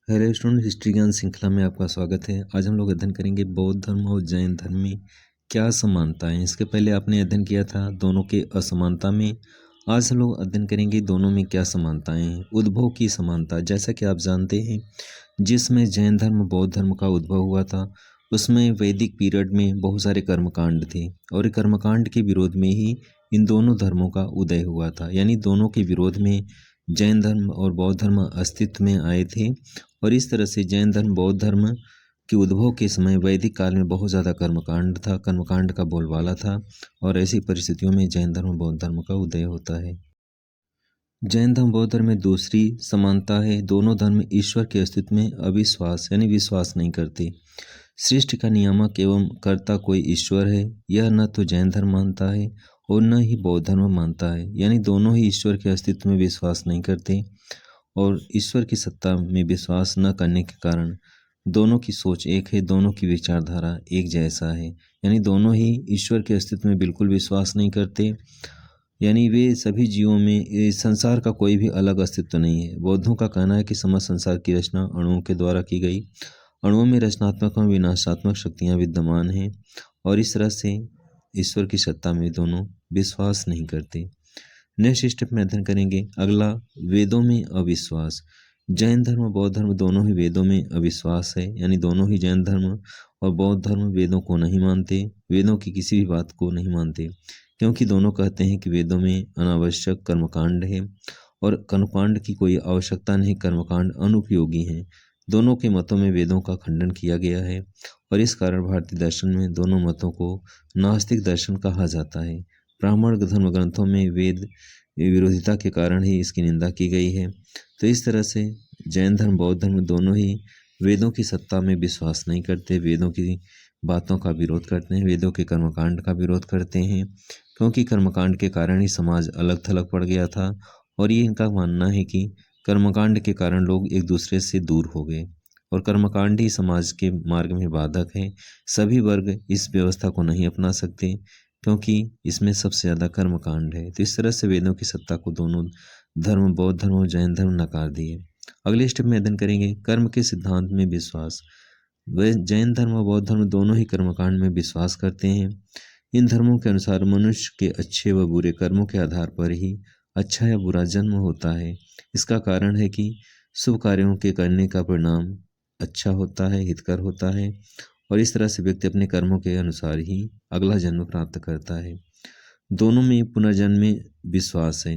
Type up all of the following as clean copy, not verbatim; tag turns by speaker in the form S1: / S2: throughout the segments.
S1: Hello student, history ज्ञान श्रृंखला में आपका स्वागत है। आज हम लोग अध्ययन करेंगे बौद्ध धर्म और जैन धर्म में क्या समानता है। इसके पहले आपने अध्ययन किया था दोनों के असमानता में। आज हम लोग अध्ययन करेंगे दोनों में क्या समानताएं हैं। उद्भव की समानता, जैसा कि आप जानते हैं, जिसमें जैन धर्म बौद्ध धर्म का उद्भव हुआ था उसमें वैदिक पीरियड में बहुत सारे कर्मकांड थे और कर्मकांड के विरोध में ही इन दोनों धर्मों का उदय हुआ था। यानी दोनों के विरोध में जैन धर्म और बौद्ध धर्म अस्तित्व में आए थे और इस तरह से जैन धर्म बौद्ध धर्म के उद्भव के समय वैदिक काल में बहुत ज़्यादा कर्मकांड था, कर्मकांड का बोलबाला था और ऐसी परिस्थितियों में जैन धर्म बौद्ध धर्म का उदय होता है। जैन धर्म बौद्ध धर्म में दूसरी समानता है, दोनों धर्म ईश्वर के अस्तित्व में अविश्वास यानी विश्वास नहीं करते। सृष्टि का नियामक एवं कर्ता कोई ईश्वर है, यह न तो जैन धर्म मानता है और न ही बौद्ध धर्म मानता है। यानी दोनों ही ईश्वर के अस्तित्व में विश्वास नहीं करते और ईश्वर की सत्ता में विश्वास न करने के कारण दोनों की सोच एक है, दोनों की विचारधारा एक जैसा है। यानी दोनों ही ईश्वर के अस्तित्व में बिल्कुल विश्वास नहीं करते। यानी वे सभी जीवों में संसार का कोई भी अलग अस्तित्व नहीं है। बौद्धों का कहना है कि समस्त संसार की रचना अणुओं के द्वारा की गई, अणुओं में रचनात्मक और विनाशात्मक शक्तियाँ विद्यमान हैं और इस तरह से ईश्वर की सत्ता में दोनों विश्वास नहीं करते। नेक्स्ट स्टेप में अध्ययन करेंगे अगला, वेदों में अविश्वास। जैन धर्म और बौद्ध धर्म दोनों ही वेदों में अविश्वास है। यानी दोनों ही जैन धर्म और बौद्ध धर्म वेदों को नहीं मानते, वेदों की किसी भी बात को नहीं मानते, क्योंकि दोनों कहते हैं कि वेदों में अनावश्यक कर्मकांड है और कर्मकांड की कोई आवश्यकता नहीं, कर्मकांड अनुपयोगी हैं। दोनों के मतों में वेदों का खंडन किया गया है और इस कारण भारतीय दर्शन में दोनों मतों को नास्तिक दर्शन कहा जाता है। ब्राह्मण धर्म ग्रंथों में वेद विरोधिता के कारण ही इसकी निंदा की गई है। तो इस तरह से जैन धर्म बौद्ध धर्म दोनों ही वेदों की सत्ता में विश्वास नहीं करते, वेदों की बातों का विरोध करते हैं, वेदों के कर्मकांड का विरोध करते हैं, क्योंकि कर्मकांड के कारण ही समाज अलग थलग पड़ गया था और ये इनका मानना है कि कर्मकांड के कारण लोग एक दूसरे से दूर हो गए और कर्मकांड ही समाज के मार्ग में बाधक है। सभी वर्ग इस व्यवस्था को नहीं अपना सकते क्योंकि इसमें सबसे ज़्यादा कर्मकांड है। तो इस तरह से वेदों की सत्ता को दोनों धर्म बौद्ध धर्म और जैन धर्म नकार दिए। अगले स्टेप में अध्ययन करेंगे कर्म के सिद्धांत में विश्वास। वे जैन धर्म और बौद्ध धर्म दोनों ही कर्मकांड में विश्वास करते हैं। इन धर्मों के अनुसार मनुष्य के अच्छे व बुरे कर्मों के आधार पर ही अच्छा या बुरा जन्म होता है। इसका कारण है कि शुभ कार्यों के करने का परिणाम अच्छा होता है, हितकर होता है और इस तरह से व्यक्ति अपने कर्मों के अनुसार ही अगला जन्म प्राप्त करता है। दोनों में पुनर्जन्म में विश्वास है,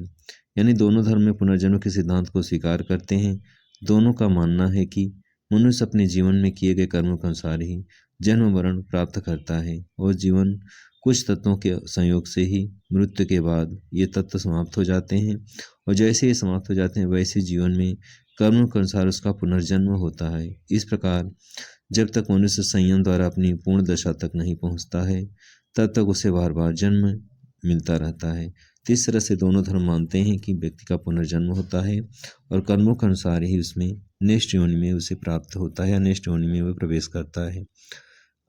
S1: यानी दोनों धर्म में पुनर्जन्म के सिद्धांत को स्वीकार करते हैं। दोनों का मानना है कि मनुष्य अपने जीवन में किए गए कर्मों के अनुसार ही जन्म मरण प्राप्त करता है और जीवन कुछ तत्वों के संयोग से ही मृत्यु के बाद ये तत्व समाप्त हो जाते हैं और जैसे ये समाप्त हो जाते हैं वैसे जीवन में कर्मों के अनुसार उसका पुनर्जन्म होता है। इस प्रकार जब तक मनुष्य संयम द्वारा अपनी पूर्ण दशा तक नहीं पहुंचता है तब तक उसे बार बार जन्म मिलता रहता है। तो इस तरह से दोनों धर्म मानते हैं कि व्यक्ति का पुनर्जन्म होता है और कर्मों के अनुसार ही उसमें नेक्स्ट योनि में उसे प्राप्त होता है या नेक्स्ट योनि में वह प्रवेश करता है।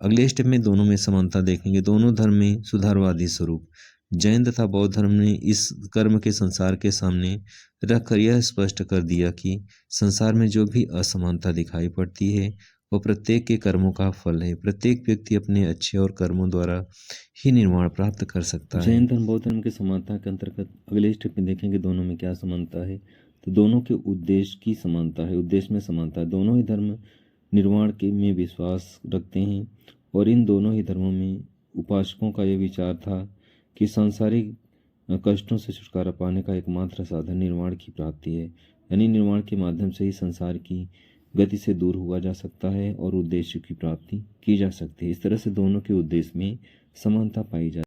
S1: अगले स्टेप में दोनों में समानता देखेंगे। दोनों धर्म में सुधारवादी स्वरूप। जैन तथा बौद्ध धर्म ने इस कर्म के संसार के सामने रखकर यह स्पष्ट कर दिया कि संसार में जो भी असमानता दिखाई पड़ती है वो प्रत्येक के कर्मों का फल है। प्रत्येक व्यक्ति अपने अच्छे और कर्मों द्वारा ही निर्वाण प्राप्त कर सकता है। जैन धर्म बौद्ध धर्म की समानता के अंतर्गत अगले स्टेप में देखेंगे दोनों में क्या समानता है। तो दोनों के उद्देश्य की समानता है, उद्देश्य में समानता है। दोनों ही धर्म निर्वाण के में विश्वास रखते हैं और इन दोनों ही धर्मों में उपासकों का यह विचार था कि सांसारिक कष्टों से छुटकारा पाने का एकमात्र साधन निर्वाण की प्राप्ति है। यानी निर्वाण के माध्यम से ही संसार की गति से दूर हुआ जा सकता है और उद्देश्य की प्राप्ति की जा सकती है। इस तरह से दोनों के उद्देश्य में समानता पाई जाती है।